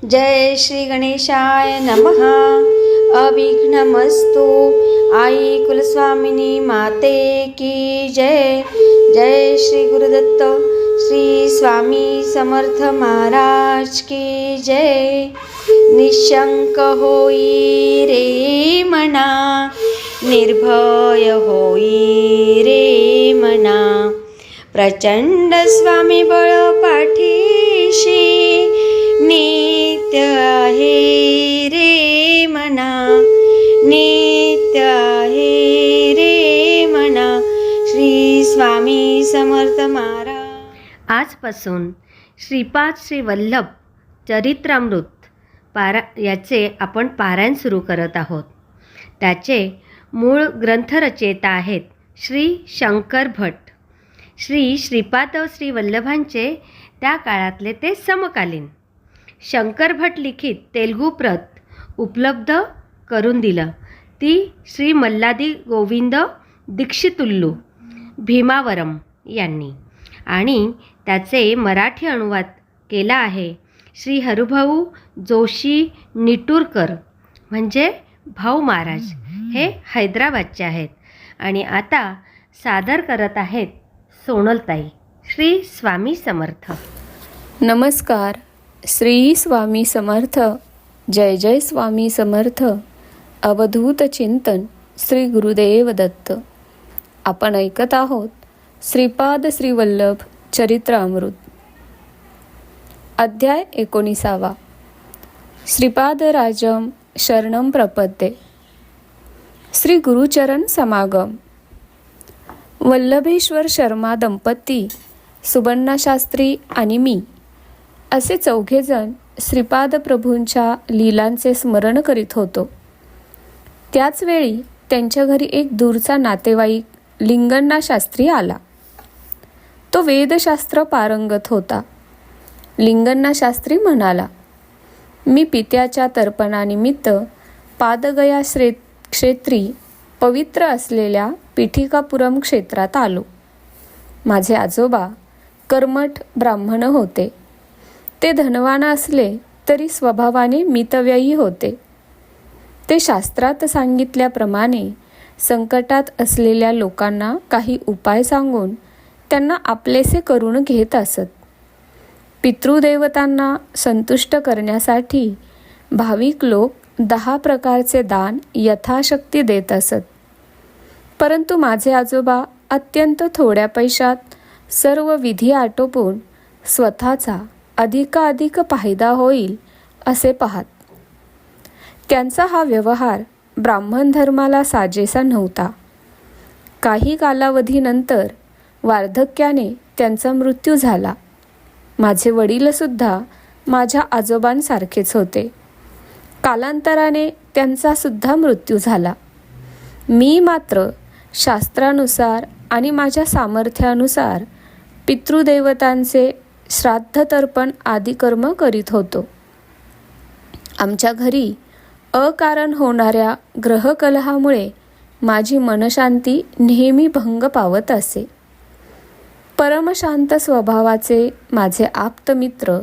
जय श्री गणेशाय नमः। अविघ्नमस्तु। आई कुलस्वामिनी माते की जय। जय श्री गुरुदत्त श्री स्वामी समर्थ महाराज की जय। निशंक होई रे मना, निर्भय होई रे मना, प्रचंड स्वामी बळ पाठीशी, नित्य आहे रे मना, नित्य आहे रे मना। श्री स्वामी समर्थ महाराज। आजपासून श्रीपाद श्री वल्लभ चरित्रामृत याचे आपण पारायण सुरू करत आहोत। त्याचे मूळ ग्रंथरचयिता आहेत श्री शंकर भट। श्री श्रीपाद श्री वल्लभांचे त्या काळातले ते समकालीन। शंकर भट लिखित तेलुगू प्रत उपलब्ध करून दिलं ती श्री मल्लादी गोविंद दीक्षितुल्लू भीमावरम यांनी, आणि त्याचे मराठी अनुवाद केला आहे श्री हरिभाऊ जोशी निटूरकर, म्हणजे भाऊ महाराज। हे हैदराबादचे आहेत आणि आता सादर करत आहेत सोनलताई। श्री स्वामी समर्थ। नमस्कार। श्री स्वामी समर्थ। जय जय स्वामी समर्थ। अवधूत चिंतन श्री गुरुदेव दत्त। आपण ऐकत आहोत श्रीपाद श्री वल्लभ चरित्रामृत, अध्याय 19। श्रीपाद राजम शरणम प्रपद्ये। श्री गुरुचरण समागम। वल्लभेश्वर शर्मा दंपती, सुबर्णा शास्त्री आणि मी असे चौघेजण श्रीपाद प्रभूंच्या लीलांचे स्मरण करीत होतो। त्याच वेळी त्यांच्या घरी एक दूरचा नातेवाईक लिंगण्णा शास्त्री आला। तो वेदशास्त्र पारंगत होता। लिंगण्णा शास्त्री म्हणाला, मी पित्याच्या तर्पणानिमित्त पादगया क्षेत्री पवित्र असलेल्या पिठिकापुरम क्षेत्रात आलो। माझे आजोबा कर्मठ ब्राह्मण होते। ते धनवान असले तरी स्वभावाने मितव्ययी होते। ते शास्त्रात सांगितल्याप्रमाणे संकटात असलेल्या लोकांना काही उपाय सांगून त्यांना आपलेसे करून घेत असत। पितृदेवतांना संतुष्ट करण्यासाठी भाविक लोक 10 प्रकारचे दान यथाशक्ती देत असत। परंतु माझे आजोबा अत्यंत थोड्या पैशात सर्व विधी आटोपून स्वतःचा अधिकाधिक फायदा होईल असे पाहत। त्यांचा हा व्यवहार ब्राह्मण धर्माला साजेसा नव्हता। काही कालावधीनंतर वार्धक्याने त्यांचा मृत्यू झाला। माझे वडीलसुद्धा माझ्या आजोबांसारखेच होते। कालांतराने त्यांचा सुद्धा मृत्यू झाला। मी मात्र शास्त्रानुसार आणि माझ्या सामर्थ्यानुसार पितृदेवतांचे श्राद्ध तर्पण आदी कर्म करीत होतो। आमच्या घरी अकारण होणाऱ्या ग्रहकलहामुळे माझी मनशांती नेहमी भंग पावत असे। परमशांत स्वभावाचे माझे आप्तमित्र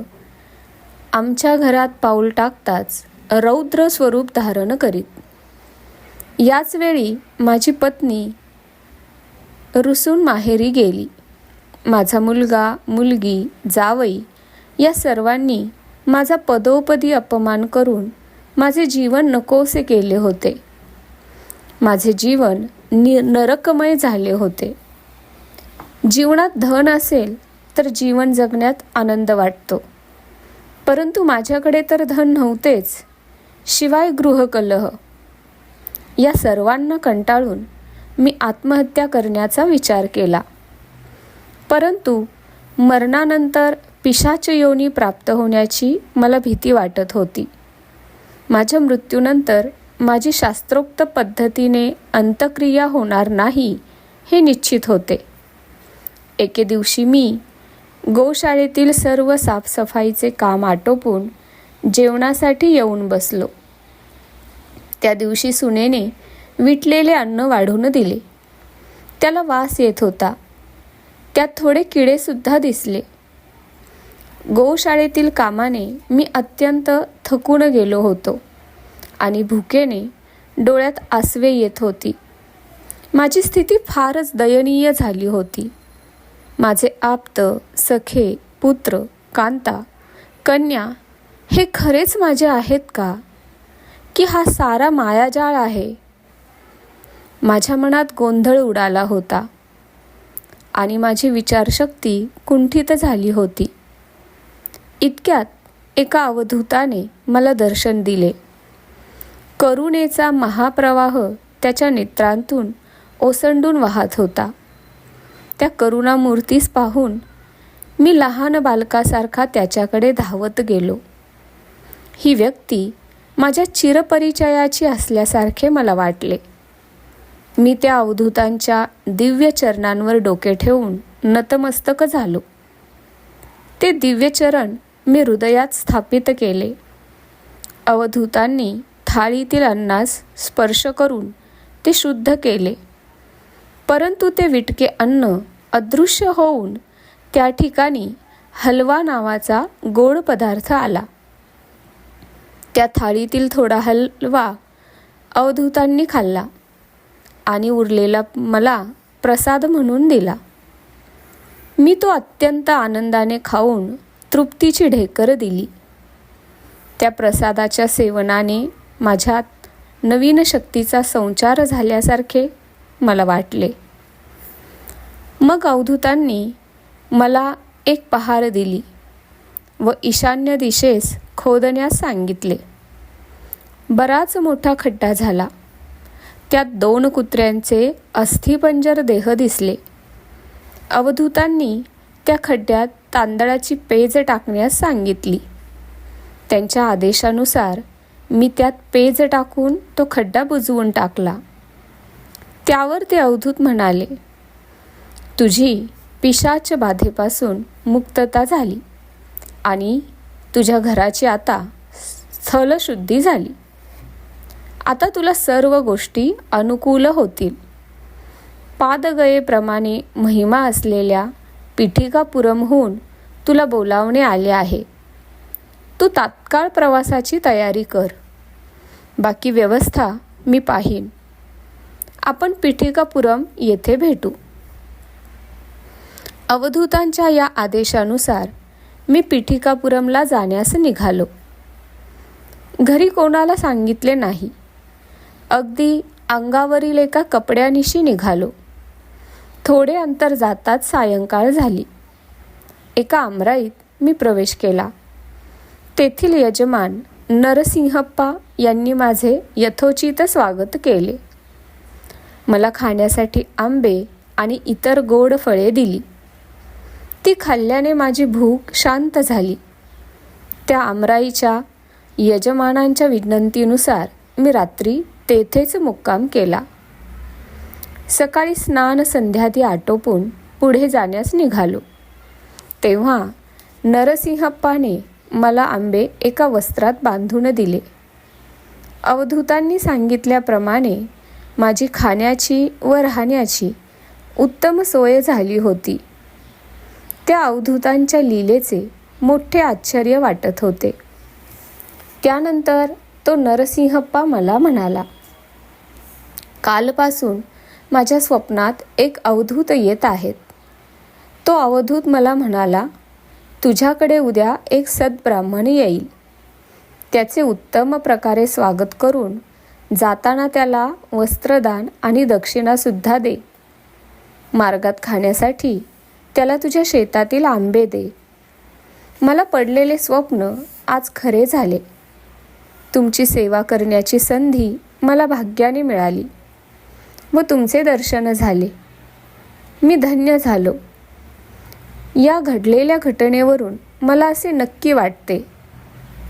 आमच्या घरात पाऊल टाकताच रौद्र स्वरूप धारण करीत। याच वेळी माझी पत्नी रुसून माहेरी गेली। माझा मुलगा, मुलगी, जावई या सर्वांनी माझा पदोपदी अपमान करून माझे जीवन नकोसे केले होते। माझे जीवन नरकमय झाले होते। जीवनात धन असेल तर जीवन जगण्यात आनंद वाटतो, परंतु माझ्याकडे तर धन नव्हतेच, शिवाय गृहकलह। या सर्वांना कंटाळून मी आत्महत्या करण्याचा विचार केला। परंतु मरणानंतर पिशाच योनी प्राप्त होण्याची मला भीती वाटत होती। माझ्या मृत्यूनंतर माझी शास्त्रोक्त पद्धतीने अंत्यक्रिया होणार नाही हे निश्चित होते। एके दिवशी मी गोशाळेतील सर्व साफसफाईचे काम आटोपून जेवणासाठी येऊन बसलो। त्या दिवशी सुनेने विटलेले अन्न वाढून दिले। त्याला वास येत होता। त्यात थोडे किडेसुद्धा दिसले। गोशाळेतील कामाने मी अत्यंत थकून गेलो होतो आणि भुकेने डोळ्यात आसवे येत होती. माझी स्थिती फारच दयनीय झाली होती. माझे आप्त, सखे, पुत्र, कांता, कन्या हे खरेच माझे आहेत का, की हा सारा मायाजाळ आहे? माझ्या मनात गोंधळ उडाला होता आणि माझी विचारशक्ती कुंठित झाली होती. इतक्यात एका अवधूताने मला दर्शन दिले. करुणेचा महाप्रवाह त्याच्या नेत्रांतून ओसंडून वाहत होता. त्या करुणामूर्तीस पाहून मी लहान बालकासारखा त्याच्याकडे धावत गेलो. ही व्यक्ती माझ्या चिरपरिचयाची असल्यासारखे मला वाटले. मी त्या अवधूतांच्या दिव्य चरणांवर डोके ठेवून नतमस्तक झालो. ते दिव्य चरण मी हृदयात स्थापित केले. अवधूतांनी थाळीतील अन्नास स्पर्श करून ते शुद्ध केले, परंतु ते विटके अन्न अदृश्य होऊन त्या ठिकाणी हलवा नावाचा गोड पदार्थ आला. त्या थाळीतील थोडा हलवा अवधूतांनी खाल्ला आणि उरलेला मला प्रसाद म्हणून दिला. मी तो अत्यंत आनंदाने खाऊन तृप्तीची ढेकर दिली. त्या प्रसादाच्या सेवनाने माझ्यात नवीन शक्तीचा संचार झाल्यासारखे मला वाटले. मग अवधूतांनी मला एक पहार दिली व ईशान्य दिशेस खोदण्यास सांगितले. बराच मोठा खड्डा झाला. त्यात 2 कुत्र्यांचे अस्थिपंजर देह दिसले. अवधूतांनी त्या खड्ड्यात तांदळाची पेज टाकण्यास सांगितली. त्यांच्या आदेशानुसार मी त्यात पेज टाकून तो खड्डा बुजवून टाकला. त्यावर ते अवधूत म्हणाले, तुझी पिशाच बाधेपासून मुक्तता झाली आणि तुझ्या घराची आता स्थलशुद्धी झाली. आता तुला सर्व गोष्टी अनुकूल होतील. पादगयेप्रमाणे महिमा असलेल्या पिठिकापुरमहून तुला बोलावणे आले आहे. तू तात्काळ प्रवासाची तयारी कर. बाकी व्यवस्था मी पाहीन. आपण पिठिकापुरम येथे भेटू. अवधूतांच्या या आदेशानुसार मी पिठिकापुरमला जाण्यास निघालो. घरी कोणाला सांगितले नाही. अगदी अंगावरील एका कपड्यानिशी निघालो. थोडे अंतर जाताच सायंकाळ झाली. एका आमराईत मी प्रवेश केला. तेथील यजमान नरसिंहप्पा यांनी माझे यथोचित स्वागत केले. मला खाण्यासाठी आंबे आणि इतर गोड फळे दिली. ती खाल्ल्याने माझी भूक शांत झाली. त्या आमराईच्या यजमानांच्या विनंतीनुसार मी रात्री तेथेच मुक्काम केला. सकाळी स्नान संध्यादी आटोपून पुढे जाण्यास निघालो. तेव्हा नरसिंहप्पाने मला आंबे एका वस्त्रात बांधून दिले. अवधूतांनी सांगितल्याप्रमाणे माझी खाण्याची व राहण्याची उत्तम सोय झाली होती. त्या अवधूतांच्या लीलेचे मोठे आश्चर्य वाटत होते. त्यानंतर तो नरसिंहप्पा मला म्हणाला, कालपासून माझ्या स्वप्नात एक अवधूत येत आहेत. तो अवधूत मला म्हणाला, तुझ्याकडे उद्या एक सद्ब्राह्मण येईल. त्याचे उत्तम प्रकारे स्वागत करून जाताना त्याला वस्त्रदान आणि दक्षिणासुद्धा दे. मार्गात खाण्यासाठी त्याला तुझ्या शेतातील आंबे दे. मला पडलेले स्वप्न आज खरे झाले. तुमची सेवा करण्याची संधी मला भाग्याने मिळाली व तुमचे दर्शन झाले. मी धन्य झालो. या घडलेल्या घटनेवरून मला असे नक्की वाटते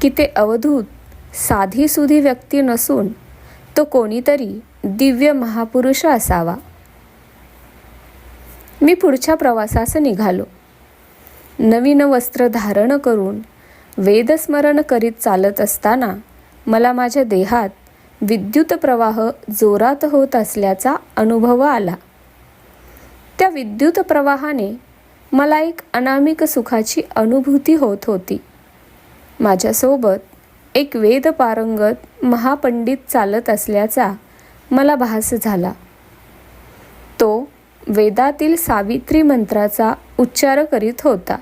की ते अवधूत साधीसुधी व्यक्ती नसून तो कोणीतरी दिव्य महापुरुष असावा. मी पुढच्या प्रवासास निघालो. नवीन वस्त्र धारण करून वेदस्मरण करीत चालत असताना मला माझ्या देहात विद्युत प्रवाह जोरात होत असल्याचा अनुभव आला. त्या विद्युत प्रवाहाने मला एक अनामिक सुखाची अनुभूती होत होती. माझ्यासोबत एक वेद पारंगत महापंडित चालत असल्याचा मला भास झाला. तो वेदातील सावित्री मंत्राचा उच्चार करीत होता.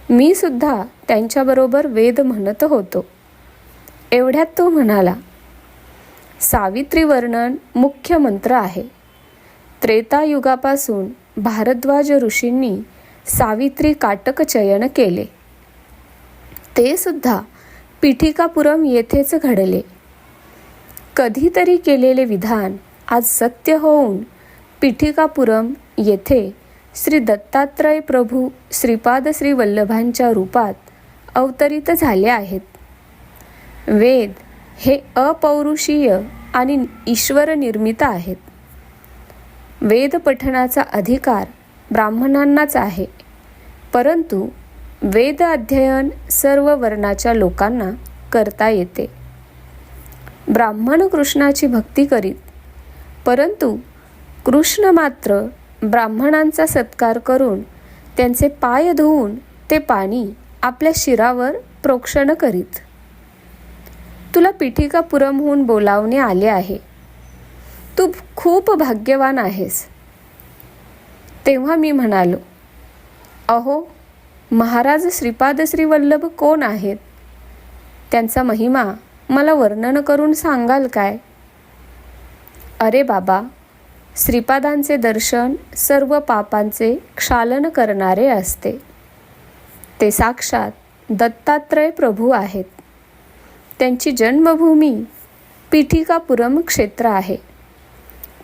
मी सुद्धा त्यांच्याबरोबर वेद म्हणत होतो. एवढ्यात तो म्हणाला, सावित्री वर्णन मुख्य मंत्र आहे. त्रेतायुगापासून भारद्वाज ऋषींनी सावित्री काटक चयन केले. ते सुद्धा पिठिकापुरम येथेच घडले. कधीतरी केलेले विधान आज सत्य होऊन पिठिकापुरम येथे श्री दत्तात्रय प्रभू श्रीपाद श्री वल्लभांच्या रूपात अवतरित झाले आहेत. वेद हे अपौरुषीय आणि ईश्वर निर्मित आहेत. वेद पठणाचा अधिकार ब्राह्मणांनाच आहे, परंतु वेद अध्ययन सर्व वर्णाच्या लोकांना करता येते. ब्राह्मण कृष्णाची भक्ती करीत, परंतु कृष्ण मात्र ब्राह्मणांचा सत्कार करून त्यांचे पाय धुवून ते पाणी आपल्या शिरावर प्रोक्षण करीत. तुला पिठिकापुरमहून बोलावणे आले आहे. तू खूप भाग्यवान आहेस. तेव्हा मी म्हणालो, अहो महाराज श्रीपाद श्री वल्लभ कोण आहेत? त्यांचा महिमा मला वर्णन करून सांगाल काय? अरे बाबा, श्रीपादांचे दर्शन सर्व पापांचे क्षालन करणारे असते. ते साक्षात दत्तात्रय प्रभू आहेत. त्यांची जन्मभूमी पिठिकापुरम क्षेत्र आहे.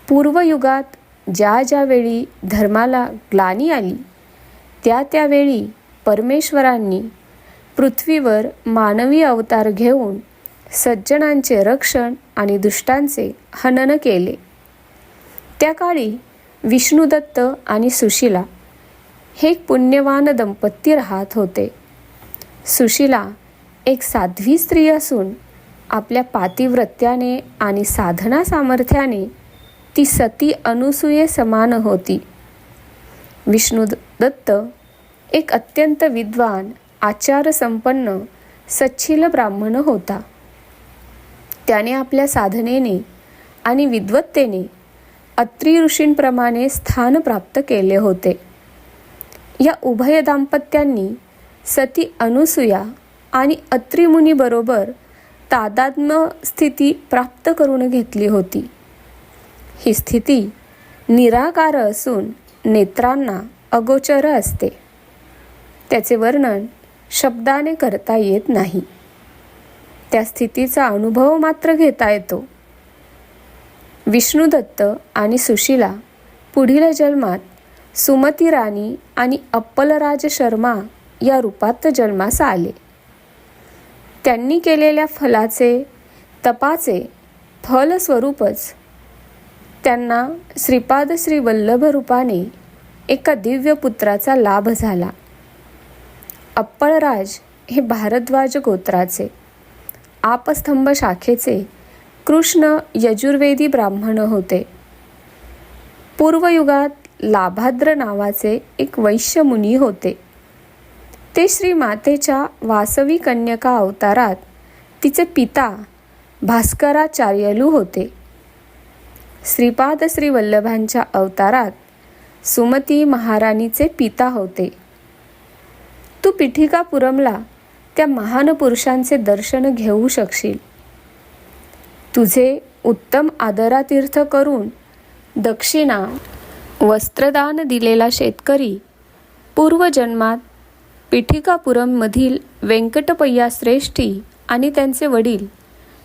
पूर्वयुगात ज्या ज्या वेळी धर्माला ग्लानी आली, त्यावेळी परमेश्वरांनी पृथ्वीवर मानवी अवतार घेऊन सज्जनांचे रक्षण आणि दुष्टांचे हनन केले. त्या काळी विष्णुदत्त आणि सुशीला हे एक पुण्यवान दंपती राहत होते. सुशीला एक साध्वी स्त्री असून आपल्या पातिव्रत्याने आणि साधना सामर्थ्याने ती सती अनुसूये समान होती. विष्णुदत्त एक अत्यंत विद्वान, आचारसंपन्न, सच्छील ब्राह्मण होता. त्याने आपल्या साधनेने आणि विद्वत्तेने अत्री ऋषींप्रमाणे स्थान प्राप्त केले होते. या उभय दाम्पत्यांनी सती अनुसूया आणि अत्री मुनीबरोबर तादात्म्य स्थिती प्राप्त करून घेतली होती. ही स्थिती निराकार असून नेत्रांना अगोचर असते. त्याचे वर्णन शब्दाने करता येत नाही. त्या स्थितीचा अनुभव मात्र घेता येतो. विष्णुदत्त आणि सुशीला पुढील जन्मात सुमती राणी आणि अप्पलराज शर्मा या रूपात जन्मास आले. त्यांनी केलेल्या तपाचे फलस्वरूपच त्यांना श्रीपाद श्री वल्लभ रूपाने एका दिव्य पुत्राचा लाभ झाला. अप्पलराज हे भारद्वाज गोत्राचे आपस्तंभ शाखेचे कृष्ण यजुर्वेदी ब्राह्मण होते. पूर्वयुगात लाभाद्र नावाचे एक वैश्य मुनी होते. ते श्री मातेच्या वासवी कन्यका अवतारात तिचे पिता भास्कराचार्यलू होते. श्रीपाद श्री वल्लभांच्या अवतारात सुमती महाराणीचे पिता होते. तू पिठिकापुरमला त्या महान पुरुषांचे दर्शन घेऊ शकशील. तुझे उत्तम आदरातीर्थ करून दक्षिणा वस्त्रदान दिलेला शेतकरी पूर्वजन्मात पिठिकापुरममधील व्यंकटपय्या श्रेष्ठी आणि त्यांचे वडील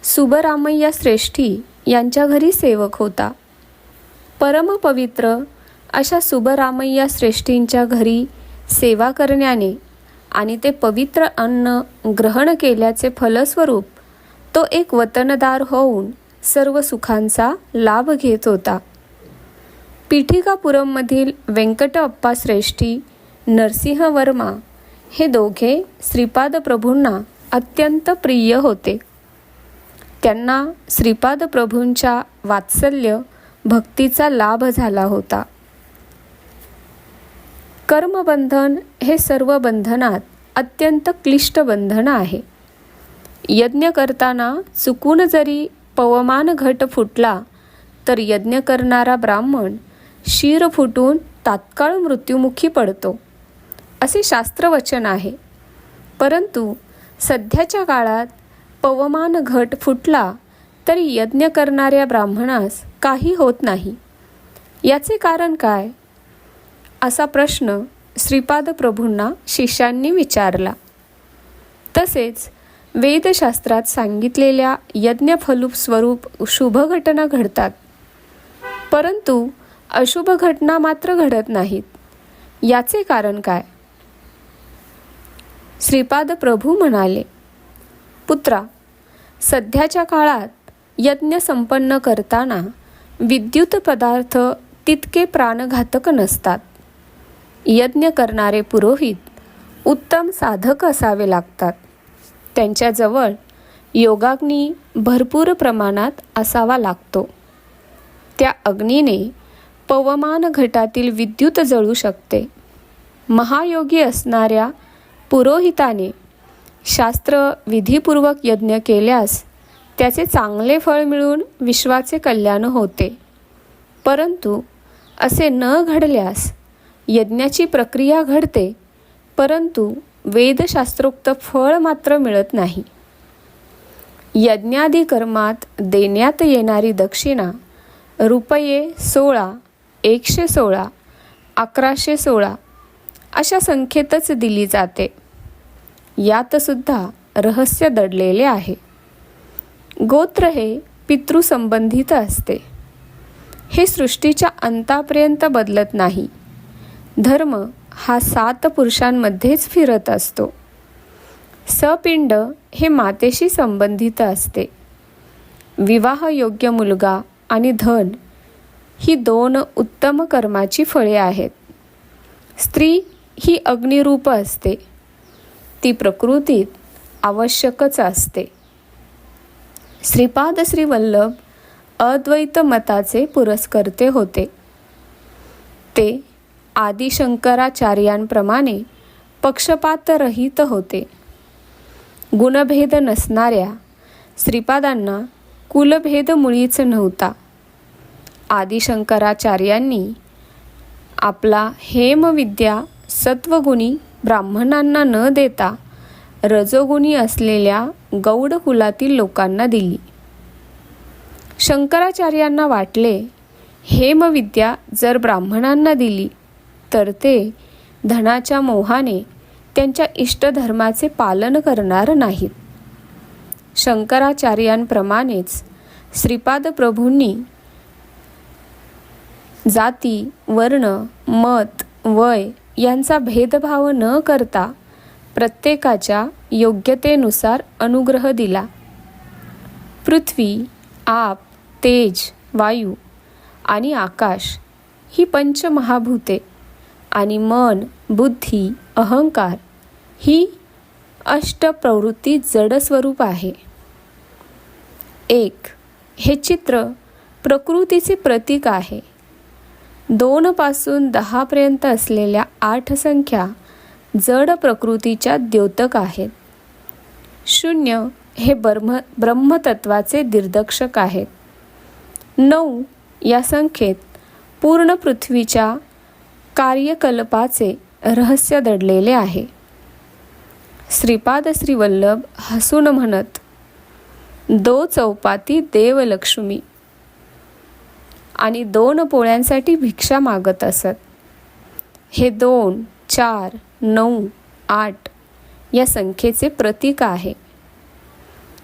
सुबरामय्या श्रेष्ठी यांच्या घरी सेवक होता. परमपवित्र अशा सुबरामय्या श्रेष्ठींच्या घरी सेवा करण्याने आणि ते पवित्र अन्न ग्रहण केल्याचे फलस्वरूप तो एक वतनदार होऊन सर्व सुखांचा लाभ घेत होता. पिठिकापुरममधील व्यंकट अप्पा श्रेष्ठी, नरसिंह वर्मा हे दोघे श्रीपाद प्रभूंना अत्यंत प्रिय होते. त्यांना श्रीपाद प्रभूंच्या वात्सल्य भक्तीचा लाभ झाला होता. कर्मबंधन हे सर्व बंधनात अत्यंत क्लिष्ट बंधन आहे. यज्ञ करताना चुकून जरी पवमान घट फुटला तर यज्ञ करणारा ब्राह्मण शिर फुटून तात्काळ मृत्युमुखी पडतो, असे शास्त्रवचन आहे. परंतु सध्याच्या काळात पवमान घट फुटला तरी यज्ञ करणाऱ्या ब्राह्मणास काही होत नाही. याचे कारण काय? असा प्रश्न श्रीपाद प्रभूंना शिष्यांनी विचारला. तसेच वेदशास्त्रात सांगितलेल्या यज्ञफलूप स्वरूप शुभ घटना घडतात, परंतु अशुभ घटना मात्र घडत नाहीत. याचे कारण काय? श्रीपाद प्रभू म्हणाले, पुत्रा, सध्याच्या काळात यज्ञ संपन्न करताना विद्युत पदार्थ तितके प्राणघातक नसतात. यज्ञ करणारे पुरोहित उत्तम साधक असावे लागतात. त्यांच्याजवळ योगाग्नी भरपूर प्रमाणात असावा लागतो. त्या अग्नीने पवमान घटातील विद्युत जळू शकते. महायोगी असणाऱ्या पुरोहिताने शास्त्र विधीपूर्वक यज्ञ केल्यास त्याचे चांगले फळ मिळून विश्वाचे कल्याण होते. परंतु असे न घडल्यास यज्ञाची प्रक्रिया घडते, परंतु वेदशास्त्रोक्त फळ मात्र मिळत नाही. यज्ञादी कर्मात देण्यात येणारी दक्षिणा रुपये 16, 116, 1116 अशा संख्येतच दिली जाते. यात सुद्धा रहस्य दडलेले आहे. गोत्र हे पितृसंबंधित असते. हे सृष्टीच्या अंतापर्यंत बदलत नाही. धर्म हा 7 पुरुषांमध्येच फिरत असतो. सपिंड हे मातेशी संबंधित असते. विवाहयोग्य मुलगा आणि धन ही 2 उत्तम कर्माची फळे आहेत. स्त्री ही अग्निरूप असते. ती प्रकृतीत आवश्यकच असते. श्रीपाद श्री वल्लभ अद्वैत मताचे पुरस्कर्ते होते. ते आदिशंकराचार्यांप्रमाणे पक्षपातरहित होते. गुणभेद नसणाऱ्या श्रीपादांना कुलभेद मुळीच नव्हता. आदिशंकराचार्यांनी आपला हेमविद्या सत्वगुणी ब्राह्मणांना न देता रजोगुणी असलेल्या गौड कुलातील लोकांना दिली. शंकराचार्यांना वाटले, हेमविद्या जर ब्राह्मणांना दिली तर ते धनाच्या मोहाने त्यांच्या इष्टधर्माचे पालन करणार नाहीत. शंकराचार्यांप्रमाणेच श्रीपाद प्रभूंनी जाती, वर्ण, मत, वय यांचा भेदभाव न करता प्रत्येकाच्या योग्यतेनुसार अनुग्रह दिला. पृथ्वी, आप, तेज, वायू आणि आकाश ही पंचमहाभूते आणि मन, बुद्धी, अहंकार ही अष्टप्रवृत्ती जडस्वरूप आहे. 1 हे चित्र प्रकृतीचे प्रतीक आहे. 2 पासून 10 पर्यंत असलेल्या 8 संख्या जड प्रकृतीच्या द्योतक आहेत. 0 हे ब्रह्मतत्वाचे दिग्दर्शक आहेत. 9 या संख्येत पूर्ण पृथ्वीच्या कार्यकल्पाचे रहस्य दडलेले आहे. श्रीपाद श्री वल्लभ हसून म्हणत, 2 चौपाती देवलक्ष्मी आणि 2 पोळ्यांसाठी भिक्षा मागत असत. हे 2, 4, 9, 8 या संख्येचे प्रतीक आहे.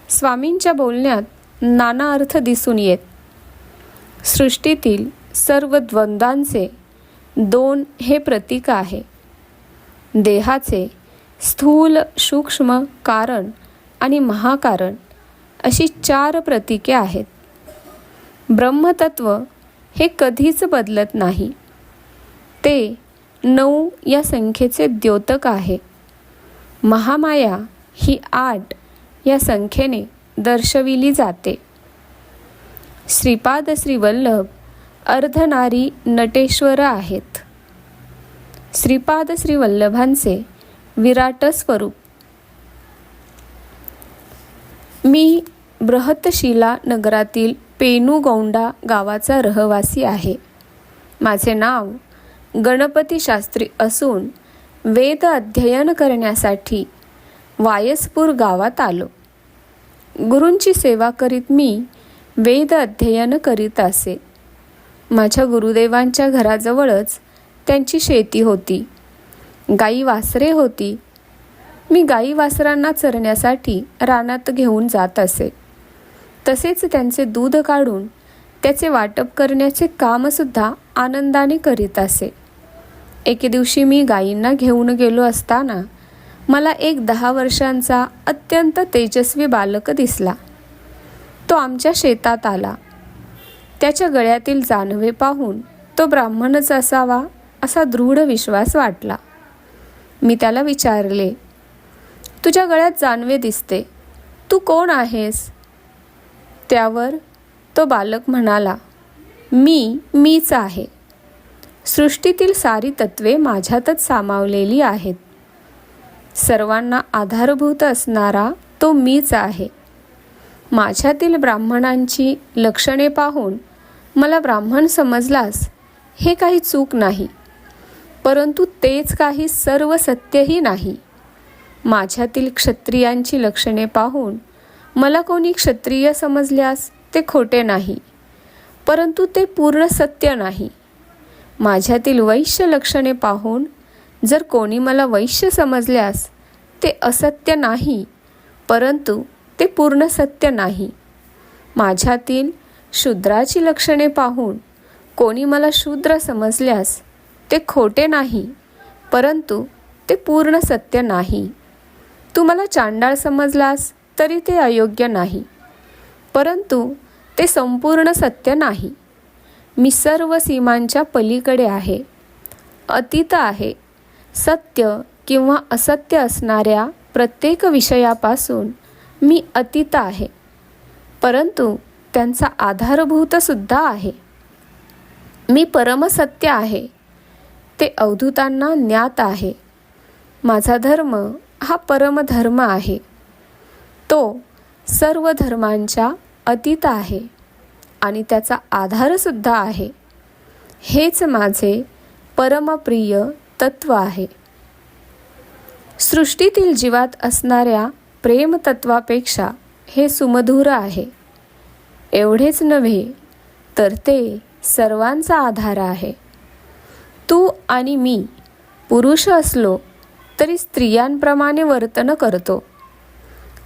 स्वामींच्या बोलण्यात नाना अर्थ दिसून येत. सृष्टीतील सर्व द्वंद्वांचे 2 हे प्रतीक आहे. देहाचे स्थूल, सूक्ष्म, कारण आणि महाकारण अशी 4 प्रतीके आहेत. ब्रह्मतत्व हे कधीच बदलत नाही. ते 9 या संख्येचे द्योतक आहे. महामाया ही 8 या संख्येने दर्शविली जाते. श्रीपाद श्री वल्लभ अर्धनारी नटेश्वर आहेत. श्रीपाद श्री वल्लभांचे विराट स्वरूप. मी बृहतशिला नगरातील पेनुगौंडा गावाचा रहिवासी आहे. माझे नाव गणपती शास्त्री असून वेद अध्ययन करण्यासाठी वायसपूर गावात आलो. गुरूंची सेवा करीत मी वेद अध्ययन करीत असे. माझ्या गुरुदेवांच्या घराजवळच त्यांची शेती होती. गाई वासरे होती. मी गाई वासरांना चरण्यासाठी रानात घेऊन जात असे. तसेच त्यांचे दूध काढून त्याचे वाटप करण्याचे कामसुद्धा आनंदाने करीत असे. एके दिवशी मी गायींना घेऊन गेलो असताना मला एक 10 वर्षांचा अत्यंत तेजस्वी बालक दिसला. तो आमच्या शेतात आला. त्याच्या गळ्यातील जानवे पाहून तो ब्राह्मणच असावा असा दृढ विश्वास वाटला. मी त्याला विचारले, तुझ्या गळ्यात जानवे दिसते, तू कोण आहेस? त्यावर तो बालक म्हणाला, मीच आहे. सृष्टीतील सारी तत्वे माझ्यातच सामावलेली आहेत. सर्वांना आधारभूत असणारा तो मीच आहे. माझ्यातील ब्राह्मणांची लक्षणे पाहून मला ब्राह्मण समजलास हे काही चूक नाही, परंतु तेच काही सर्व सत्यही नाही. माझ्यातील क्षत्रियांची लक्षणे पाहून मला कोणी क्षत्रिय समजल्यास ते खोटे नाही, परंतु ते पूर्ण सत्य नाही. माझ्यातील वैश्य लक्षणे पाहून जर कोणी मला वैश्य समजल्यास ते असत्य नाही, परंतु ते पूर्ण सत्य नाही. माझ्यातील शूद्राची लक्षणे पाहून कोणी मला शूद्र समजल्यास ते खोटे नाही, परंतु ते पूर्ण सत्य नाही. तू मला चांडाळ समजलास तरी ते अयोग्य नाही, परंतु ते संपूर्ण सत्य नाही. मी सर्व सीमांच्या पलीकडे आहे, अतीत आहे. सत्य किंवा असत्य असणाऱ्या प्रत्येक विषयापासून मी अतीत आहे, परंतु त्यांचा आधारभूत सुद्धा आहे. मी परमसत्य आहे, ते अवधूतांना ज्ञात आहे. माझा धर्म हा परमधर्म आहे. तो सर्व धर्मांच्या अतीत आहे आणि त्याचा आधारसुद्धा आहे. हेच माझे परमप्रिय तत्व आहे. सृष्टीतील जीवात असणाऱ्या प्रेमतत्वापेक्षा हे सुमधुर आहे. एवढेच नव्हे तर ते सर्वांचा आधार आहे. तू आणि मी पुरुष असलो तरी स्त्रियांप्रमाणे वर्तन करतो.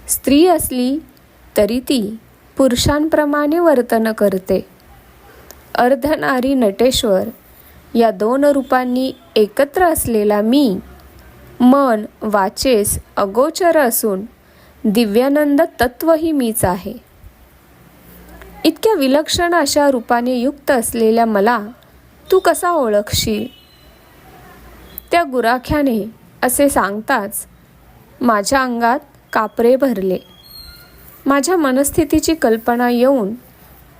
स्त्री असली तरी ती पुरुषांप्रमाणे वर्तन करते. अर्धनारी नटेश्वर या 2 रूपांनी एकत्र असलेला मी मन वाचेस अगोचर असून दिव्यानंद तत्वही मीच आहे. इतक्या विलक्षण अशा रूपाने युक्त असलेल्या मला तू कसा ओळखशील? त्या गुराख्याने असे सांगताच माझ्या अंगात कापरे भरले. माझ्या मनस्थितीची कल्पना येऊन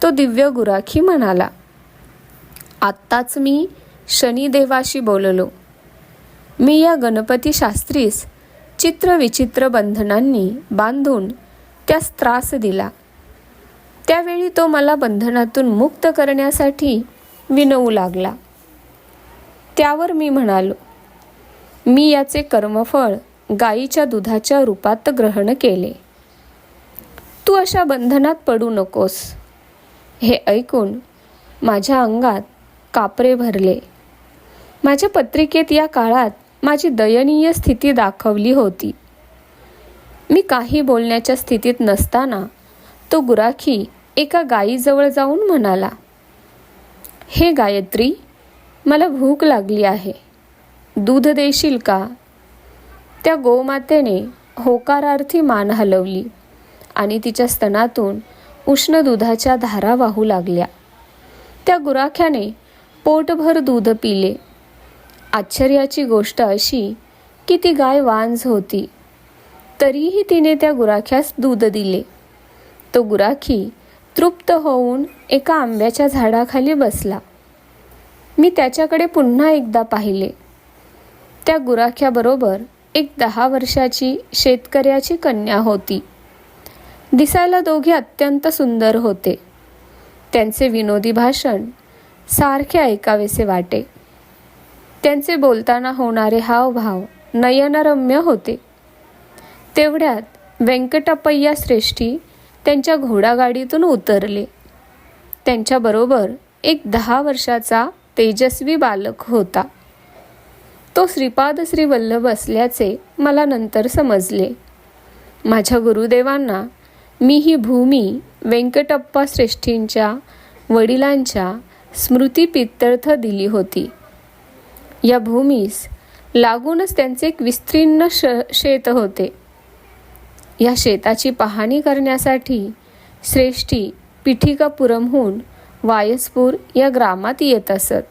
तो दिव्य गुराखी म्हणाला, आत्ताच मी शनिदेवाशी बोललो. मी या गणपती शास्त्रीस चित्रविचित्र बंधनांनी बांधून त्यास त्रास दिला. त्यावेळी तो मला बंधनातून मुक्त करण्यासाठी विनवू लागला. त्यावर मी म्हणालो, मी याचे कर्मफळ गायीच्या दुधाच्या रूपात ग्रहण केले. तू अशा बंधनात पडू नकोस. हे ऐकून माझ्या अंगात कापरे भरले. माझ्या पत्रिकेत या काळात माझी दयनीय स्थिती दाखवली होती. मी काही बोलण्याच्या स्थितीत नसताना तो गुराखी एका गायीजवळ जाऊन म्हणाला, हे गायत्री, मला भूक लागली आहे, दूध देशील का? त्या गोमातेने होकारार्थी मान हलवली आणि तिच्या स्तनातून उष्ण दुधाच्या धारा वाहू लागल्या. त्या गुराख्याने पोटभर दूध पिले. आश्चर्याची गोष्ट अशी की ती गाय वांझ होती, तरीही तिने त्या गुराख्यास दूध दिले. तो गुराखी तृप्त होऊन एका आंब्याच्या झाडाखाली बसला. मी त्याच्याकडे पुन्हा एकदा पाहिले. त्या गुराख्याबरोबर एक 10 वर्षाची शेतकऱ्याची कन्या होती. दिसायला दोघे अत्यंत सुंदर होते. त्यांचे विनोदी भाषण सारखे ऐकावेसे वाटे. त्यांचे बोलताना होणारे हावभाव नयनरम्य होते. तेवढ्यात व्यंकटप्पय्या श्रेष्ठी त्यांच्या घोडागाडीतून उतरले. त्यांच्याबरोबर एक 10 वर्षाचा तेजस्वी बालक होता. तो श्रीपाद श्री वल्लभ असल्याचे मला नंतर समजले. माझ्या गुरुदेवांना मी ही भूमी व्यंकटप्पा श्रेष्ठींच्या वडिलांच्या स्मृतिप्रित्यर्थ दिली होती. या भूमीस लागूनच त्यांचे एक विस्तीर्ण शेत होते. या शेताची पाहणी करण्यासाठी श्रेष्ठी पिठिकापुरमहून वायसपूर या ग्रामात येत असत.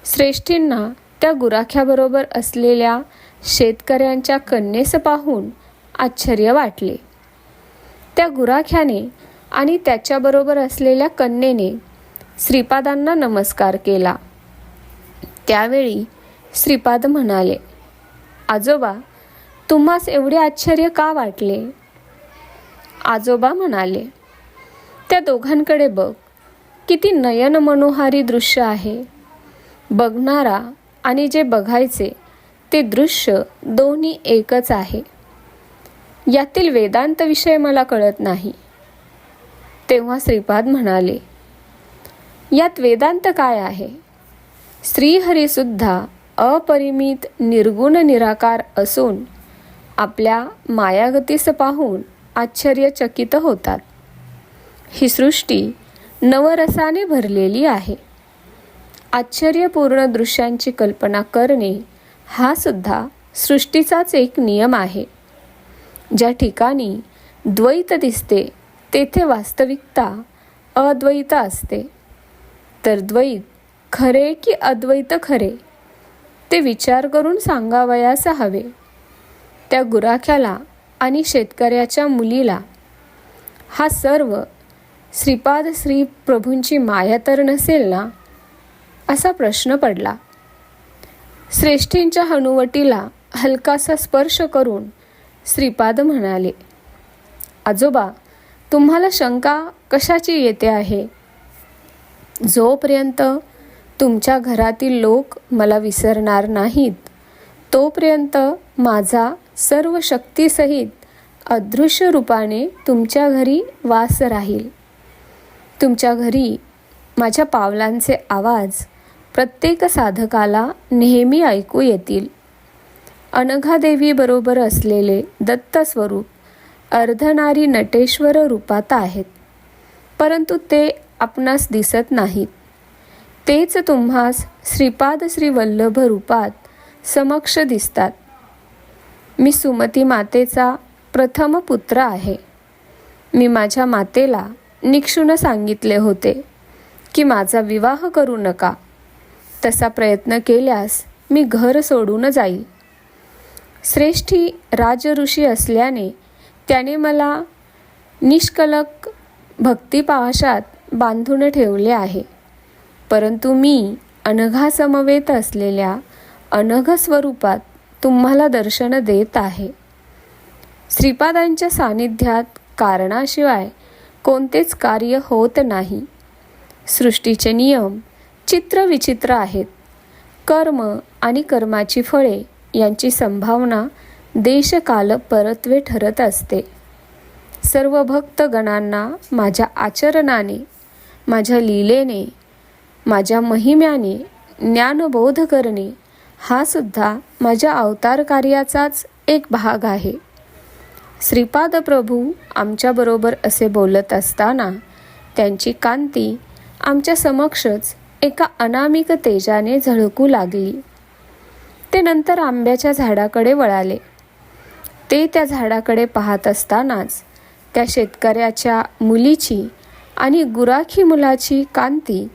श्रेष्ठींना त्या गुराख्याबरोबर असलेल्या शेतकऱ्यांच्या कन्येस पाहून आश्चर्य वाटले. त्या गुराख्याने आणि त्याच्याबरोबर असलेल्या कन्येने श्रीपादांना नमस्कार केला. त्यावेळी श्रीपाद म्हणाले, आजोबा, तुम्हास एवढे आश्चर्य का वाटले? आजोबा म्हणाले, त्या दोघांकडे बघ, किती नयन मनोहारी दृश्य आहे. बघणारा आणि जे बघायचे ते दृश्य दोन्ही एकच आहे. यातील वेदांत विषय मला कळत नाही. तेव्हा श्रीपाद म्हणाले, यात वेदांत काय आहे? श्रीहरीसुद्धा अपरिमित निर्गुण निराकार असून आपल्या मायागतीस पाहून आश्चर्यचकित होतात. ही सृष्टी नवरसाने भरलेली आहे. आश्चर्यपूर्ण दृश्यांची कल्पना करणे हा सुद्धा सृष्टीचाच एक नियम आहे. ज्या ठिकाणी द्वैत दिसते तेथे वास्तविकता अद्वैत असते. तर द्वैत खरे की अद्वैत खरे ते विचार करून सांगावयास हवे. त्या गुराख्याला आणि शेतकऱ्याच्या मुलीला हा सर्व श्रीपाद श्री प्रभूंची माया तर नसेल ना, असा प्रश्न पडला. श्रेष्ठींच्या हनुवटीला हलकासा स्पर्श करून श्रीपाद म्हणाले, आजोबा, तुम्हाला शंका कशाची येते आहे? जोपर्यंत तुमच्या घरातील लोक मला विसरणार नाहीत, तोपर्यंत माझा सर्व शक्तीसहित अदृश्य रूपाने तुमच्या घरी वास राहील. तुमच्या घरी माझ्या पावलांचे आवाज प्रत्येक साधकाला नेहमी ऐकू येतील. अनघादेवी बरोबर असलेले दत्त स्वरूप अर्धनारी नटेश्वर रूपात आहेत, परंतु ते आपणास दिसत नाहीत. तेच तुम्हास श्रीपाद श्री वल्लभ रूपात समक्ष दिसतात. मी सुमती मातेचा प्रथम पुत्र आहे. मी माझ्या मातेला निक्षून सांगितले होते की माझा विवाह करू नका. तसा प्रयत्न केल्यास मी घर सोडून जाईल. श्रेष्ठी राजऋषी असल्याने त्याने मला निष्कलंक भक्तिपाशात बांधून ठेवले आहे. परंतु मी अनघासमवेत असलेल्या अनघ स्वरूपात तुम्हाला दर्शन देत आहे. श्रीपादांच्या सानिध्यात कारणाशिवाय कोणतेच कार्य होत नाही. सृष्टीचे नियम चित्रविचित्र आहेत. कर्म आणि कर्माची फळे यांची संभावना देशकाल परत्वे ठरत असते. सर्व भक्तगणांना माझ्या आचरणाने, माझ्या लीलेने, माझ्या महिम्याने ज्ञानबोध करणे हा सुद्धा माझ्या अवतार कार्याचाच एक भाग आहे. श्रीपाद प्रभू आमच्याबरोबर असे बोलत असताना त्यांची कांती आमच्या समक्षच एका अनामिक तेजाने झळकू लागली. ते नंतर आंब्याच्या झाडाकडे वळाले. ते त्या झाडाकडे पाहत असतानाच त्या शेतकऱ्याच्या मुलीची आणि गुराखी मुलाची कांती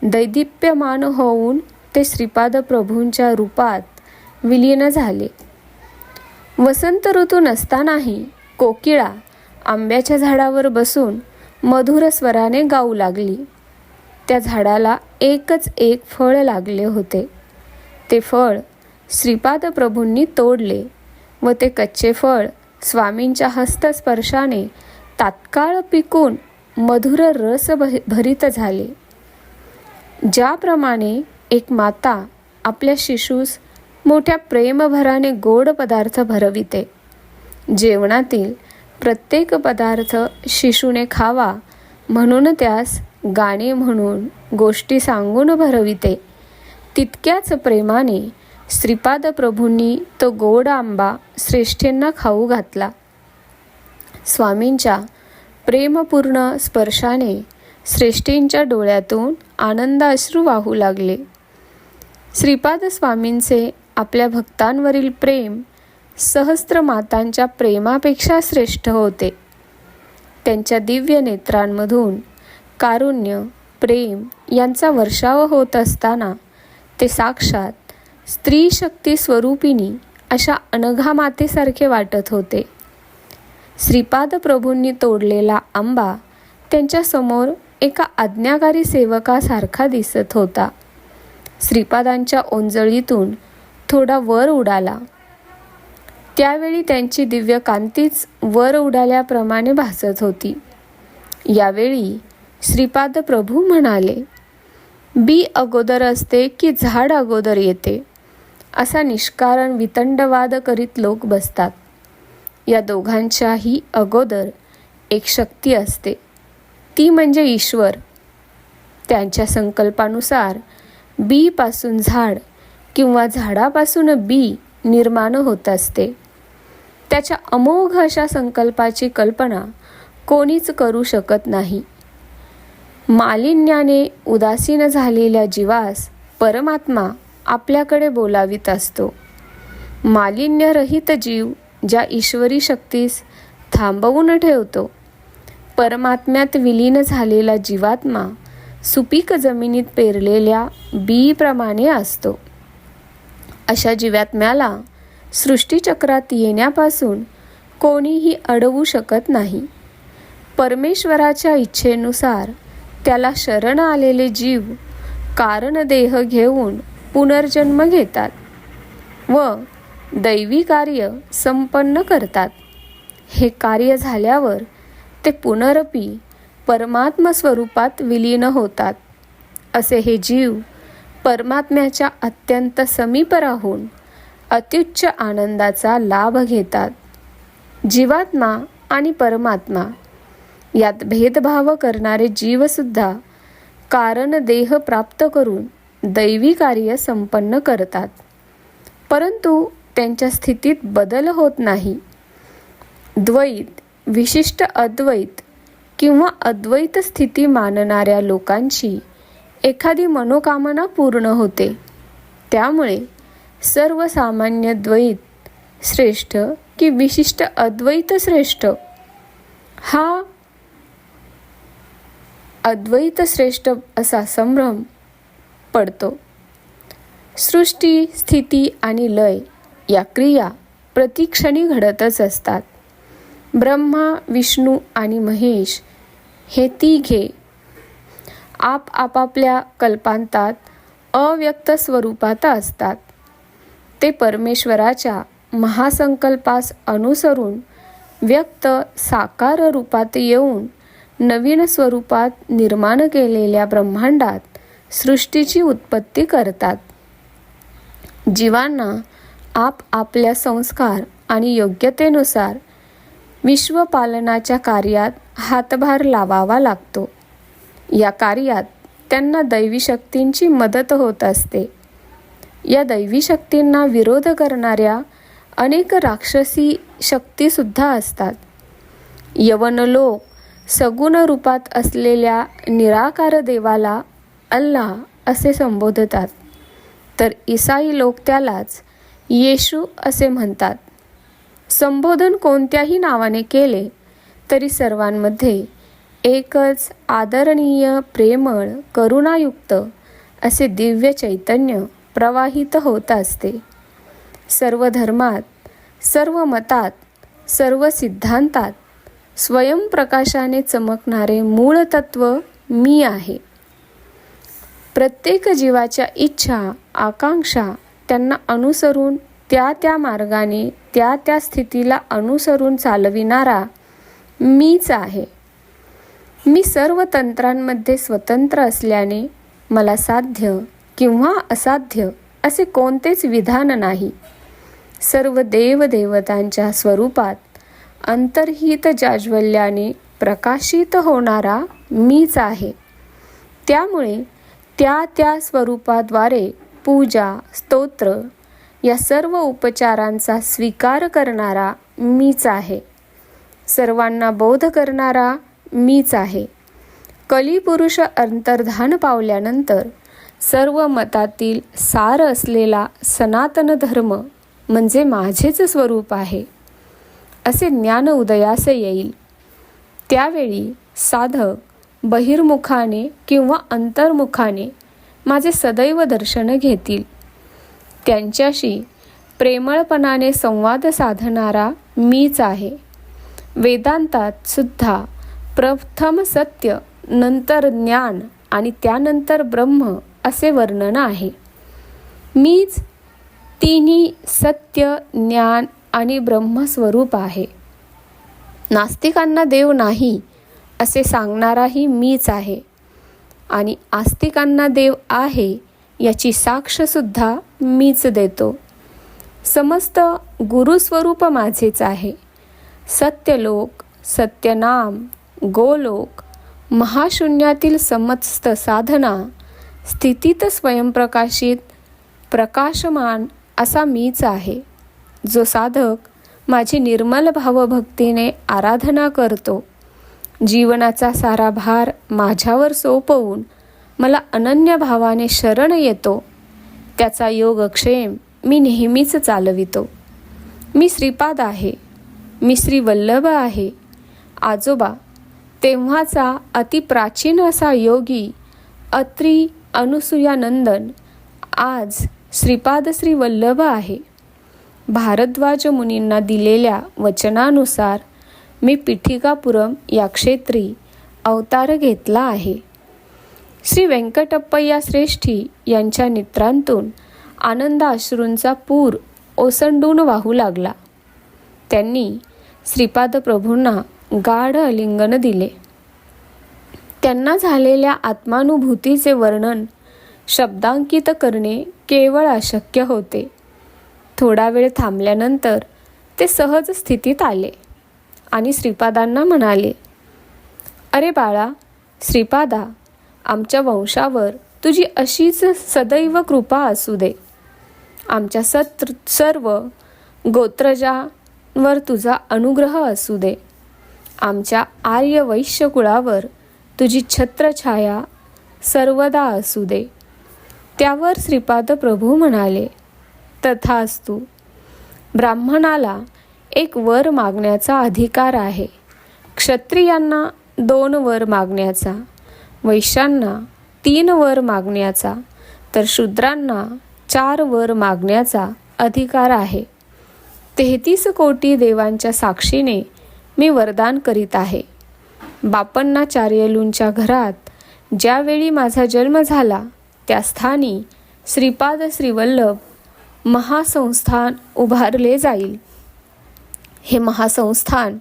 दैदिप्यमान होऊन ते श्रीपाद प्रभूंच्या रूपात विलीन झाले. वसंत ऋतू नसतानाही कोकिळा आंब्याच्या झाडावर बसून मधुर स्वराने गाऊ लागली. त्या झाडाला एकच एक फळ लागले होते. ते फळ श्रीपाद प्रभूंनी तोडले व ते कच्चे फळ स्वामींच्या हस्तस्पर्शाने तात्काळ पिकून मधुर रस भरित झाले. ज्याप्रमाणे एक माता आपल्या शिशूस मोठ्या प्रेमभराने गोड पदार्थ भरविते, जेवणातील प्रत्येक पदार्थ शिशूने खावा म्हणून त्यास गाणे म्हणून गोष्टी सांगून भरविते, तितक्याच प्रेमाने श्रीपाद प्रभूंनी तो गोड आंबा श्रेष्ठींना खाऊ घातला. स्वामींच्या प्रेमपूर्ण स्पर्शाने श्रेष्ठींच्या डोळ्यातून आनंदाश्रू वाहू लागले. श्रीपाद स्वामींचे आपल्या भक्तांवरील प्रेम सहस्त्र मातांच्या प्रेमापेक्षा श्रेष्ठ होते. त्यांच्या दिव्य नेत्रांमधून कारुण्य, प्रेम यांचा वर्षाव होत असताना ते साक्षात स्त्री शक्ती स्वरूपिणी अशा अनघा मातेसारखे वाटत होते. श्रीपाद प्रभूंनी तोडलेला आंबा त्यांच्या समोर एका आज्ञाकारी सेवकासारखा दिसत होता. श्रीपादांच्या ओंजळीतून थोडा वर उडाला. त्यावेळी त्यांची दिव्य कांतीच वर उडाल्याप्रमाणे भासत होती. यावेळी श्रीपाद प्रभू म्हणाले, बी अगोदर असते की झाड अगोदर येते, असा निष्कारण वितंडवाद करीत लोक बसतात. या दोघांच्याही अगोदर एक शक्ती असते, ती म्हणजे ईश्वर. त्यांच्या संकल्पानुसार बी पासून झाड किंवा झाडापासून बी निर्माण होत असते. त्याच्या अमोघ अशा संकल्पाची कल्पना कोणीच करू शकत नाही. मालिन्याने उदासीन झालेल्या जीवास परमात्मा आपल्याकडे बोलावित असतो. मालिन्यरहित जीव ज्या ईश्वरी शक्तीस थांबवून ठेवतो, परमात्म्यात विलीन झालेला जीवात्मा सुपीक जमिनीत पेरलेल्या बीप्रमाणे असतो. अशा जीवात्म्याला सृष्टीचक्रात येण्यापासून कोणीही अडवू शकत नाही. परमेश्वराच्या इच्छेनुसार त्याला शरण आलेले जीव कारणदेह घेऊन पुनर्जन्म घेतात व दैवी कार्य संपन्न करतात. हे कार्य झाल्यावर ते पुनरपी परमात्म स्वरूपात विलीन होतात. असे हे जीव परमात्म्याच्या अत्यंत समीप राहून अत्युच्च आनंदाचा लाभ घेतात. जीवात्मा आणि परमात्मा यात भेदभाव करणारे जीवसुद्धा कारण देह प्राप्त करून दैवी कार्य संपन्न करतात, परंतु त्यांच्या स्थितीत बदल होत नाही. द्वैत, विशिष्ट अद्वैत किंवा अद्वैत स्थिती मानणाऱ्या लोकांची एखादी मनोकामना पूर्ण होते. त्यामुळे सर्वसामान्य द्वैत श्रेष्ठ की विशिष्ट अद्वैत श्रेष्ठ, हा अद्वैत श्रेष्ठ असा संभ्रम पडतो. सृष्टी, स्थिती आणि लय या क्रिया प्रतिक्षणी घडतच असतात. ब्रह्मा, विष्णू आणि महेश हे तिघे आपापल्या कल्पांतात अव्यक्त स्वरूपात असतात. ते परमेश्वराच्या महासंकल्पास अनुसरून व्यक्त साकार रूपात येऊन नवीन स्वरूपात निर्माण केलेल्या ब्रह्मांडात सृष्टीची उत्पत्ती करतात. जीवांना आपल्या संस्कार आणि योग्यतेनुसार विश्वपालनाच्या कार्यात हातभार लावावा लागतो. या कार्यात त्यांना दैवी शक्तींची मदत होत असते. या दैवी शक्तींना विरोध करणाऱ्या अनेक राक्षसी शक्तीसुद्धा असतात. यवन लोक सगुण रूपात असलेल्या निराकार देवाला अल्लाह असे संबोधतात, तर ईसाई लोक त्यालाच येशू असे म्हणतात. संबोधन कोणत्याही नावाने केले तरी सर्वांमध्ये एकच आदरणीय, प्रेमळ, करुणायुक्त असे दिव्य चैतन्य प्रवाहित होत असते. सर्व धर्मात, सर्व मतात, सर्व सिद्धांतात स्वयंप्रकाशाने चमकणारे मूळ तत्व मी आहे. प्रत्येक जीवाच्या इच्छा, आकांक्षा त्यांना अनुसरून त्या मार्गाने त्या स्थितीला अनुसरून चालविणारा मीच आहे. मी सर्व तंत्रांमध्ये स्वतंत्र असल्याने मला साध्य किंवा असाध्य असे कोणतेच विधान नाही. सर्व देवदेवतांच्या स्वरूपात अंतर्हित जाज्वल्याने प्रकाशित होणारा मीच आहे. त्यामुळे त्या स्वरूपाद्वारे पूजा, स्तोत्र या सर्व उपचारांचा स्वीकार करणारा मीच आहे. सर्वांना बोध करणारा मीच आहे. कलिपुरुष अंतर्धान पावल्यानंतर सर्व मतातील सार असलेला सनातन धर्म म्हणजे माझेच स्वरूप आहे असे ज्ञान उदयास येईल. त्यावेळी साधक बहिर्मुखाने किंवा अंतर्मुखाने माझे सदैव दर्शन घेतील. त्यांच्याशी प्रेमळपणाने संवाद साधणारा मीच आहे. वेदांतात सुद्धा प्रथम सत्य, नंतर ज्ञान आणि त्यानंतर ब्रह्म असे वर्णन आहे. मीच तिन्ही सत्य, ज्ञान आणि ब्रह्मस्वरूप आहे. नास्तिकांना देव नाही असे सांगणाराही मीच आहे आणि आस्तिकांना देव आहे याची साक्षसुद्धा मीच देतो. समस्त गुरुस्वरूप माझेच आहे. सत्यलोक, सत्यनाम, गोलोक, महाशून्यातील समस्त साधना, स्थितीत स्वयंप्रकाशित, प्रकाशमान असा मीच आहे. जो साधक माझी निर्मल भावभक्तीने आराधना करतो, जीवनाचा सारा भार माझ्यावर सोपवून मला अनन्य भावाने शरण येतो, त्याचा योगक्षेम मी नेहमीच चालवितो. मी श्रीपाद आहे. मी श्री वल्लभ आहे. आजोबा तेव्हाचा अतिप्राचीन असा योगी अत्री अनुसूयानंदन आज श्रीपाद श्री वल्लभ आहे. भारद्वाज मुनींना दिलेल्या वचनानुसार मी पिठिकापुरम या क्षेत्री अवतार घेतला आहे. श्री व्यंकटप्पय्या श्रेष्ठी यांच्या नेत्रांतून आनंद अश्रूंचा पूर ओसंडून वाहू लागला. त्यांनी श्रीपाद प्रभूंना गाढ आलिंगन दिले. त्यांना झालेल्या आत्मानुभूतीचे वर्णन शब्दांकित करणे केवळ अशक्य होते. थोडा वेळ थांबल्यानंतर ते सहज स्थितीत आले आणि श्रीपादांना म्हणाले, अरे बाळा श्रीपादा, आमच्या वंशावर तुझी अशीच सदैव कृपा असू दे. आमच्या सर्व गोत्रजांवर तुझा अनुग्रह असू दे. आमच्या आर्य वैश्य कुळावर तुझी छत्रछाया सर्वदा असू दे. त्यावर श्रीपाद प्रभू म्हणाले, तथास्तु. ब्राह्मणाला एक वर मागण्याचा अधिकार आहे. क्षत्रियांना 2 वर मागण्याचा, वैश्यांना 3 वर मागण्याचा, तर शूद्रांना 4 वर मागण्याचा अधिकार आहे. 33 कोटी देवांच्या साक्षीने मी वरदान करीत आहे. बापन्नाचार्यलूंच्या घरात ज्यावेळी माझा जन्म झाला त्या स्थानी श्रीपाद श्रीवल्लभ महासंस्थान उभारले जाईल. हे महासंस्थान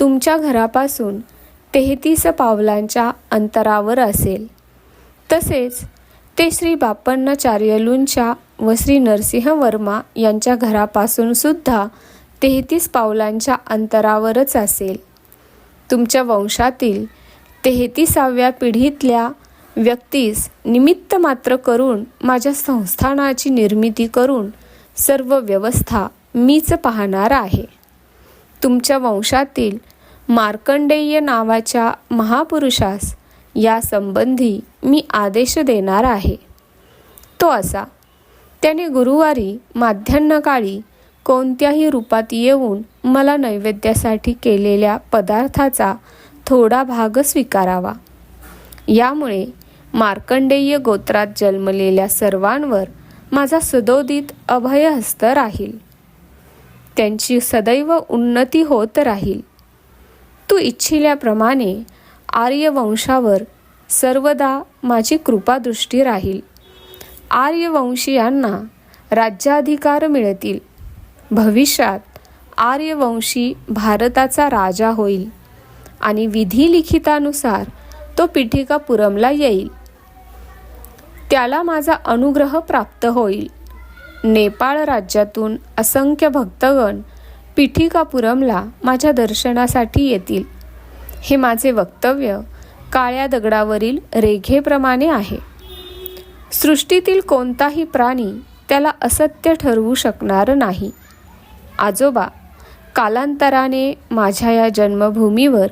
तुमच्या घरापासून 33 पावलांच्या अंतरावर असेल. तसेच ते श्री बापन्नाचार्यलूंच्या व श्री नरसिंह वर्मा यांच्या घरापासून सुद्धा 33 पावलांच्या अंतरावरच असेल. तुमच्या वंशातील 33व्या पिढीतल्या व्यक्तीस निमित्त मात्र करून माझ्या संस्थानाची निर्मिती करून सर्व व्यवस्था मीच पाहणार आहे. तुमच्या वंशातील मार्कंडेय नावाच्या महापुरुषास या संबंधी मी आदेश देणार आहे. तो असा, त्याने गुरुवारी माध्यान्हकाळी कोणत्याही रूपात येऊन मला नैवेद्यासाठी केलेल्या पदार्थाचा थोडा भाग स्वीकारावा. यामुळे मार्कंडेय गोत्रात जन्मलेल्या सर्वांवर माझा सदोदित अभयहस्त राहील. त्यांची सदैव उन्नती होत राहील. तू इच्छिल्याप्रमाणे आर्यवंशावर सर्वदा माझी कृपादृष्टी राहील. आर्यवंशीयांना राज्याधिकार मिळतील. भविष्यात आर्यवंशी भारताचा राजा होईल आणि विधी लिखितानुसार तो पिठिकापुरमला येईल. त्याला माझा अनुग्रह प्राप्त होईल. नेपाळ राज्यातून असंख्य भक्तगण पिठिकापुरमला माझ्या दर्शनासाठी येतील. हे माझे वक्तव्य काळ्या दगडावरील रेघेप्रमाणे आहे. सृष्टीतील कोणताही प्राणी त्याला असत्य ठरवू शकणार नाही. आजोबा, कालांतराने माझ्या या जन्मभूमीवर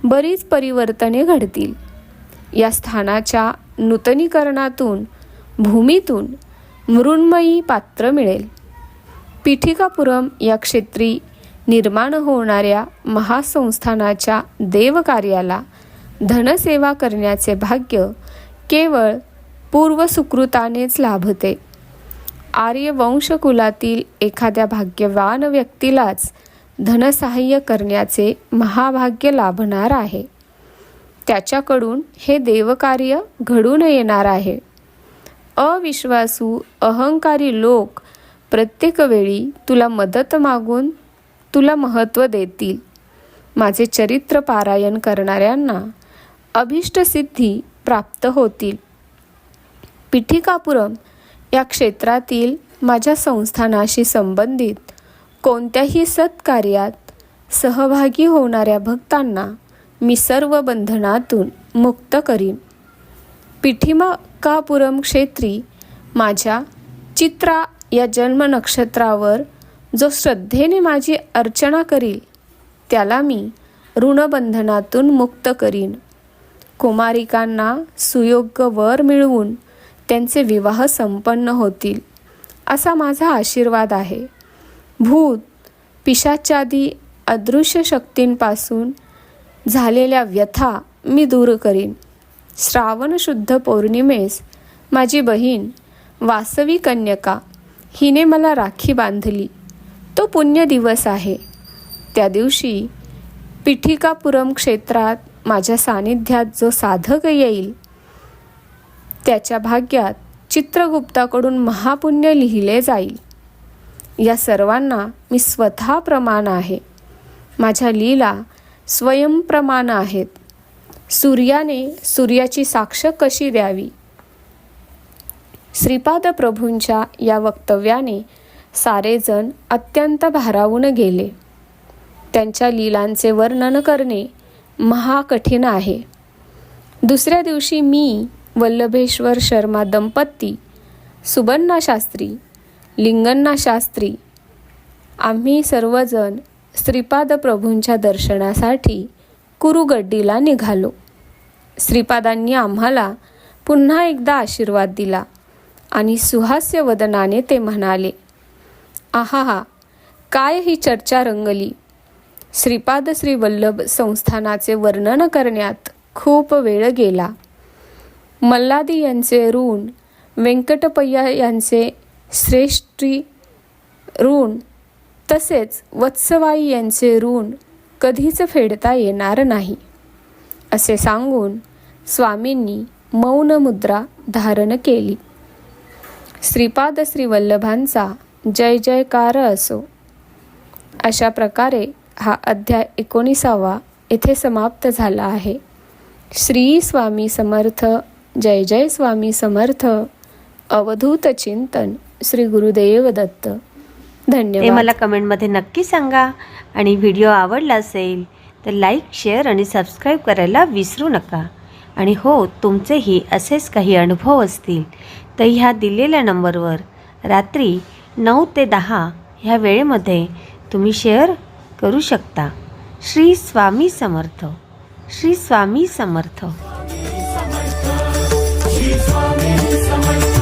बरीच परिवर्तने घडतील. या स्थानाच्या नूतनीकरणातून भूमीतून मृण्मयी पात्र मिळेल. पिठिकापुरम या क्षेत्री निर्माण होणाऱ्या महासंस्थानाच्या देवकार्याला धनसेवा करण्याचे भाग्य केवळ पूर्वसुकृतानेच लाभते. आर्यवंशकुलातील एखाद्या भाग्यवान व्यक्तीलाच धनसहाय्य करण्याचे महाभाग्य लाभणार आहे. त्याच्याकडून हे देवकार्य घडून येणार आहे. अविश्वासू अहंकारी लोक प्रत्येक वेळी तुला मदत मागून तुला महत्त्व देतील. माझे चरित्र पारायण करणाऱ्यांना अभिष्टसिद्धी प्राप्त होतील. पिठिकापुरम या क्षेत्रातील माझ्या संस्थानाशी संबंधित कोणत्याही सत्कार्यात सहभागी होणाऱ्या भक्तांना मी सर्व बंधनातून मुक्त करीन. पिठिकापुरम क्षेत्री माझ्या चित्रा या जन्म नक्षत्रावर जो श्रद्धेने माझी अर्चना करील त्याला मी ऋणबंधनातून मुक्त करीन. कुमारिकांना सुयोग्य वर मिळवून त्यांचे विवाह संपन्न होतील असा माझा आशीर्वाद आहे. भूत पिशाचादी अदृश्य शक्तींपासून झालेल्या व्यथा मी दूर करीन. श्रावण शुद्ध पौर्णिमेस माझी बहीण वासवी कन्यका हिने मला राखी बांधली. तो पुण्य दिवस आहे. त्या दिवशी पिठिकापुरम क्षेत्रात माझ्या सानिध्यात जो साधक येईल त्याच्या भाग्यात चित्रगुप्ताकडून महापुण्य लिहिले जाईल. या सर्वांना मी स्वतः प्रमाण आहे. माझ्या लीला स्वयंप्रमाण आहेत. सूर्याने सूर्याची साक्ष कशी द्यावी. श्रीपाद प्रभूंच्या या वक्तव्याने सारेजण अत्यंत भारावून गेले. त्यांच्या लीलांचे वर्णन करणे महाकठीण आहे. दुसऱ्या दिवशी मी, वल्लभेश्वर शर्मा दंपती, सुबन्ना शास्त्री, लिंगण्णा शास्त्री आम्ही सर्वजण श्रीपाद प्रभूंच्या दर्शनासाठी कुरुगड्डीला निघालो. श्रीपादांनी आम्हाला पुन्हा एकदा आशीर्वाद दिला आणि सुहास्य वदनाने ते म्हणाले, आहा, काय ही चर्चा रंगली. श्रीपाद श्री वल्लभ संस्थानाचे वर्णन करण्यात खूप वेळ गेला. मल्लादी यांचे ऋण, व्यंकटपय्या यांचे श्रेष्ठी ऋण, तसेच वत्सवाई यांचे ऋण कधीच फेडता येणार नाही असे सांगून स्वामींनी मौन मुद्रा धारण केली. श्रीपाद श्री वल्लभांचा जय जयकार असो. अशा प्रकारे हा अध्याय 19 येथे समाप्त झाला आहे. श्री स्वामी समर्थ. जय जय स्वामी समर्थ. अवधूत चिंतन. श्री गुरुदेव दत्त. धन्यवाद. ते मला कमेंटमध्ये नक्की सांगा आणि व्हिडिओ आवडला असेल तर लाईक, शेअर आणि सबस्क्राईब करायला विसरू नका. आणि हो, तुमचेही असेच काही अनुभव असतील तर ह्या दिलेल्या नंबरवर रात्री 9 ते 10 ह्या वेळेमध्ये तुम्ही शेअर करू शकता. श्री स्वामी समर्थ. श्री स्वामी समर्थ. श्री स्वामी समर्थ.